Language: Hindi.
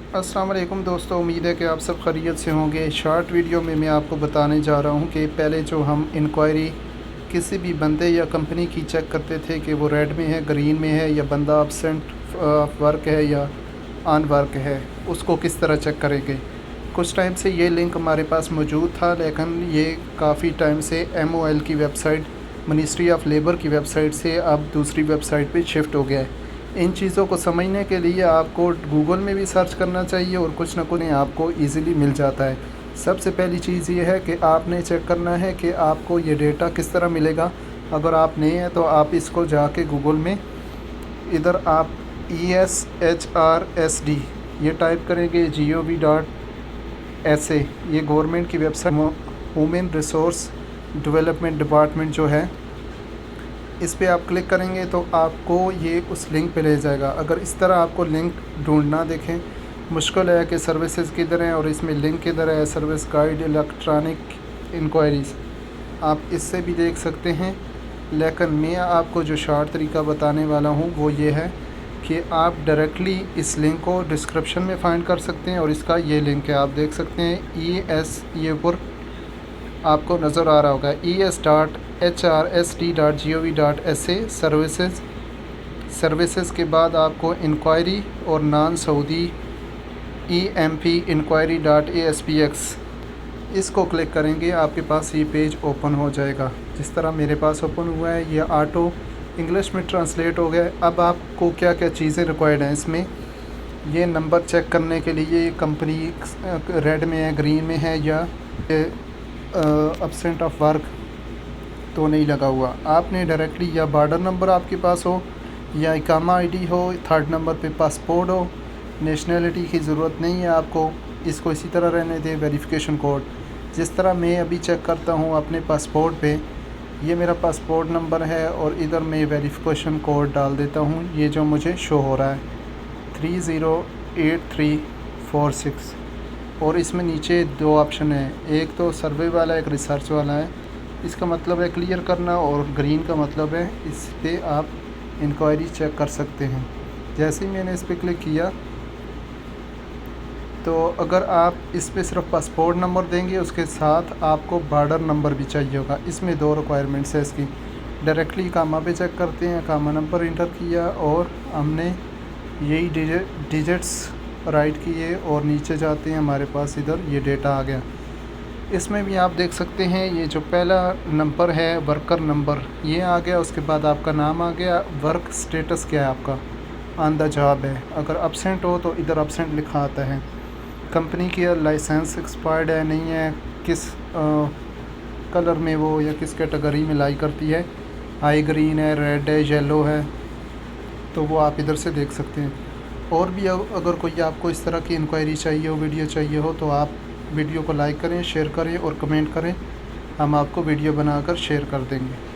अस्सलाम वालेकुम दोस्तों, उम्मीद है कि आप सब खैरियत से होंगे। शॉर्ट वीडियो में मैं आपको बताने जा रहा हूं कि पहले जो हम इंक्वायरी किसी भी बंदे या कंपनी की चेक करते थे कि वो रेड में है, ग्रीन में है, या बंदा absent वर्क है या ऑन वर्क है, उसको किस तरह चेक करेंगे। कुछ टाइम से ये लिंक हमारे पास मौजूद था, लेकिन ये काफ़ी टाइम से MOL की वेबसाइट, मिनिस्ट्री ऑफ लेबर की वेबसाइट से अब दूसरी वेबसाइट पे शिफ्ट हो गया है। इन चीज़ों को समझने के लिए आपको गूगल में भी सर्च करना चाहिए और कुछ ना कुछ आपको इजीली मिल जाता है। सबसे पहली चीज़ ये है कि आपने चेक करना है कि आपको ये डेटा किस तरह मिलेगा। अगर आप नए हैं तो आप इसको जाके गूगल में इधर आप ESHRSD ये टाइप करेंगे, gov.sa, ये गवर्नमेंट की website, women resource development department जो है, इस पे आप क्लिक करेंगे तो आपको ये उस लिंक पे ले जाएगा। अगर इस तरह आपको लिंक ढूंढना देखें मुश्किल है कि सर्विसेज किधर हैं और इसमें लिंक किधर है, सर्विस गाइड, इलेक्ट्रॉनिक इंक्वायरीज़, आप इससे भी देख सकते हैं। लेकिन मैं आपको जो शॉर्ट तरीका बताने वाला हूँ वो ये है कि आप डायरेक्टली इस लिंक को डिस्क्रिप्शन में फाइंड कर सकते हैं और इसका ये लिंक है, आप देख सकते हैं। ये ऊपर आपको नज़र आ रहा होगा, es.hrsd.gov.sa सर्विसेज के बाद आपको इंक्वायरी और नॉन सऊदी EMP inquiry.aspx, इसको क्लिक करेंगे, आपके पास ये पेज ओपन हो जाएगा। जिस तरह मेरे पास ओपन हुआ है, ये ऑटो इंग्लिश में ट्रांसलेट हो गया है। अब आपको क्या क्या चीज़ें रिक्वायर्ड हैं इसमें, ये नंबर चेक करने के लिए कंपनी रेड में है, ग्रीन में है, या absent ऑफ वर्क तो नहीं लगा हुआ। आपने डायरेक्टली या बॉर्डर नंबर आपके पास हो, या इकामा ID हो, थर्ड नंबर पे पासपोर्ट हो। नेशनलिटी की ज़रूरत नहीं है आपको, इसको इसी तरह रहने दें। वेरिफिकेशन कोड, जिस तरह मैं अभी चेक करता हूँ अपने पासपोर्ट पे, ये मेरा पासपोर्ट नंबर है और इधर मैं वेरिफिकेशन कोड डाल देता हूँ, ये जो मुझे शो हो रहा है 308346। और इसमें नीचे दो ऑप्शन है, एक तो सर्वे वाला, एक रिसर्च वाला है। इसका मतलब है क्लियर करना और ग्रीन का मतलब है इस पर आप इंक्वायरी चेक कर सकते हैं। जैसे ही मैंने इस पर क्लिक किया तो अगर आप इस पे सिर्फ पासपोर्ट नंबर देंगे, उसके साथ आपको बॉर्डर नंबर भी चाहिए होगा। इसमें दो रिक्वायरमेंट्स है इसकी। डायरेक्टली कामा पे चेक करते हैं, कामा नंबर इंटर किया और हमने यही डिजिट्स राइट किए और नीचे जाते हैं, हमारे पास इधर ये डेटा आ गया। इसमें भी आप देख सकते हैं, ये जो पहला नंबर है वर्कर नंबर, ये आ गया। उसके बाद आपका नाम आ गया, वर्क स्टेटस क्या है आपका, ऑन द जॉब है। अगर absent हो तो इधर absent लिखा आता है। कंपनी की लाइसेंस एक्सपायर्ड है नहीं है, किस कलर में वो या किस कैटेगरी में लाई करती है, हाई ग्रीन है, रेड है, येलो है, तो वो आप इधर से देख सकते हैं। और भी अगर कोई आपको इस तरह की इंक्वायरी चाहिए हो, वीडियो चाहिए हो, तो आप वीडियो को लाइक करें, शेयर करें और कमेंट करें, हम आपको वीडियो बनाकर शेयर कर देंगे।